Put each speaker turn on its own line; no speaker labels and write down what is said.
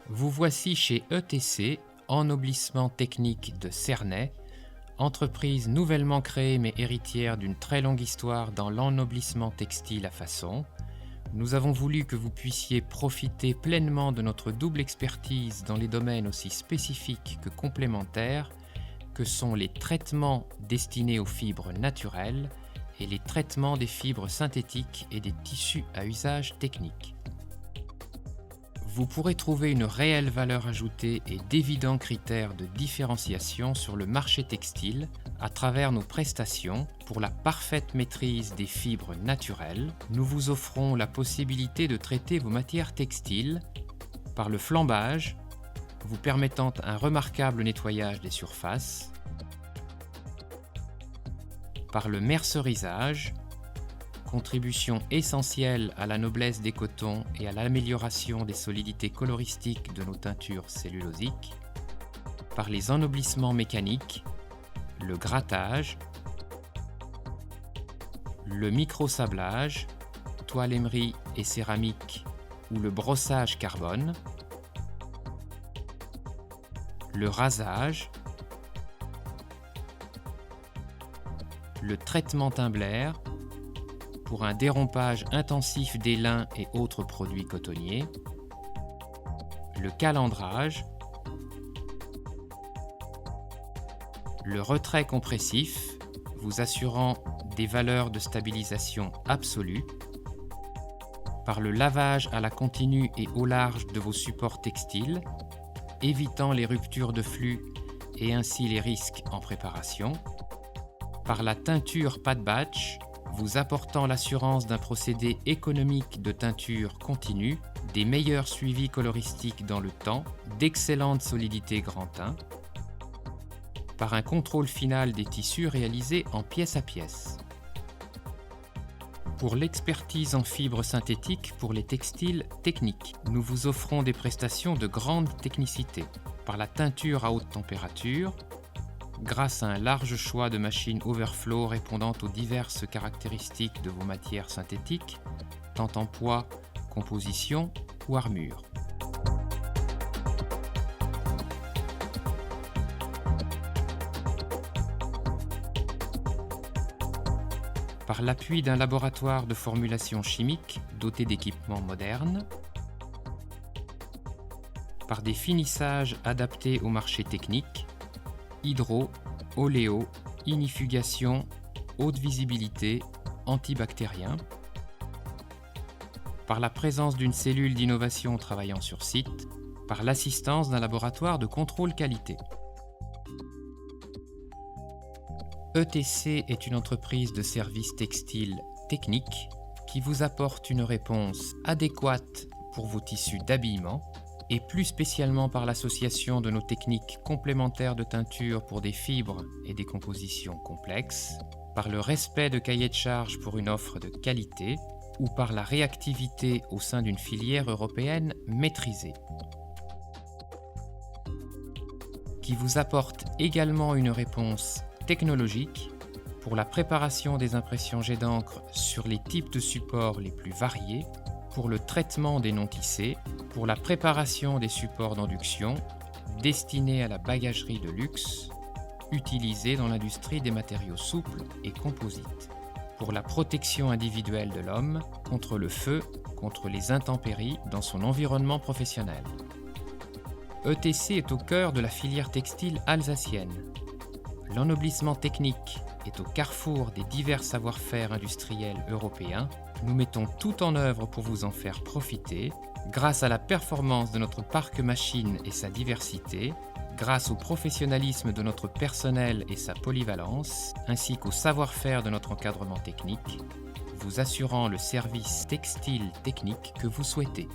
Vous voici chez ETC, Ennoblissement Technique de Cernay, entreprise nouvellement créée mais héritière d'une très longue histoire dans l'ennoblissement textile à façon. Nous avons voulu que vous puissiez profiter pleinement de notre double expertise dans les domaines aussi spécifiques que complémentaires que sont les traitements destinés aux fibres naturelles et les traitements des fibres synthétiques et des tissus à usage technique. Vous pourrez trouver une réelle valeur ajoutée et d'évidents critères de différenciation sur le marché textile à travers nos prestations. Pour la parfaite maîtrise des fibres naturelles, nous vous offrons la possibilité de traiter vos matières textiles par le flambage, vous permettant un remarquable nettoyage des surfaces, par le mercerisage, contribution essentielle à la noblesse des cotons et à l'amélioration des solidités coloristiques de nos teintures cellulosiques, par les ennoblissements mécaniques, le grattage, le microsablage, toile émerie et céramique ou le brossage carbone, le rasage, le traitement Taimblair pour un dérompage intensif des lins et autres produits cotonniers, le calendrage, le retrait compressif vous assurant des valeurs de stabilisation absolue, par le lavage à la continue et au large de vos supports textiles, évitant les ruptures de flux et ainsi les risques en préparation, par la teinture pas de batch, vous apportant l'assurance d'un procédé économique de teinture continue, des meilleurs suivis coloristiques dans le temps, d'excellentes solidités grand teint, par un contrôle final des tissus réalisé en pièce à pièce. Pour l'expertise en fibres synthétiques pour les textiles techniques, nous vous offrons des prestations de grande technicité, par la teinture à haute température, grâce à un large choix de machines overflow répondant aux diverses caractéristiques de vos matières synthétiques, tant en poids, composition ou armure. Par l'appui d'un laboratoire de formulation chimique doté d'équipements modernes, par des finissages adaptés au marché technique, hydro, oléo, inifugation, haute visibilité, antibactérien, par la présence d'une cellule d'innovation travaillant sur site, par l'assistance d'un laboratoire de contrôle qualité. ETC est une entreprise de services textiles techniques qui vous apporte une réponse adéquate pour vos tissus d'habillement et plus spécialement par l'association de nos techniques complémentaires de teinture pour des fibres et des compositions complexes, par le respect de cahiers de charges pour une offre de qualité ou par la réactivité au sein d'une filière européenne maîtrisée, qui vous apporte également une réponse technologique pour la préparation des impressions jet d'encre sur les types de supports les plus variés, pour le traitement des non-tissés, pour la préparation des supports d'induction destinés à la bagagerie de luxe, utilisés dans l'industrie des matériaux souples et composites, pour la protection individuelle de l'homme contre le feu, contre les intempéries dans son environnement professionnel. ETC est au cœur de la filière textile alsacienne. L'ennoblissement technique est au carrefour des divers savoir-faire industriels européens. Nous mettons tout en œuvre pour vous en faire profiter, grâce à la performance de notre parc machine et sa diversité, grâce au professionnalisme de notre personnel et sa polyvalence, ainsi qu'au savoir-faire de notre encadrement technique, vous assurant le service textile technique que vous souhaitez.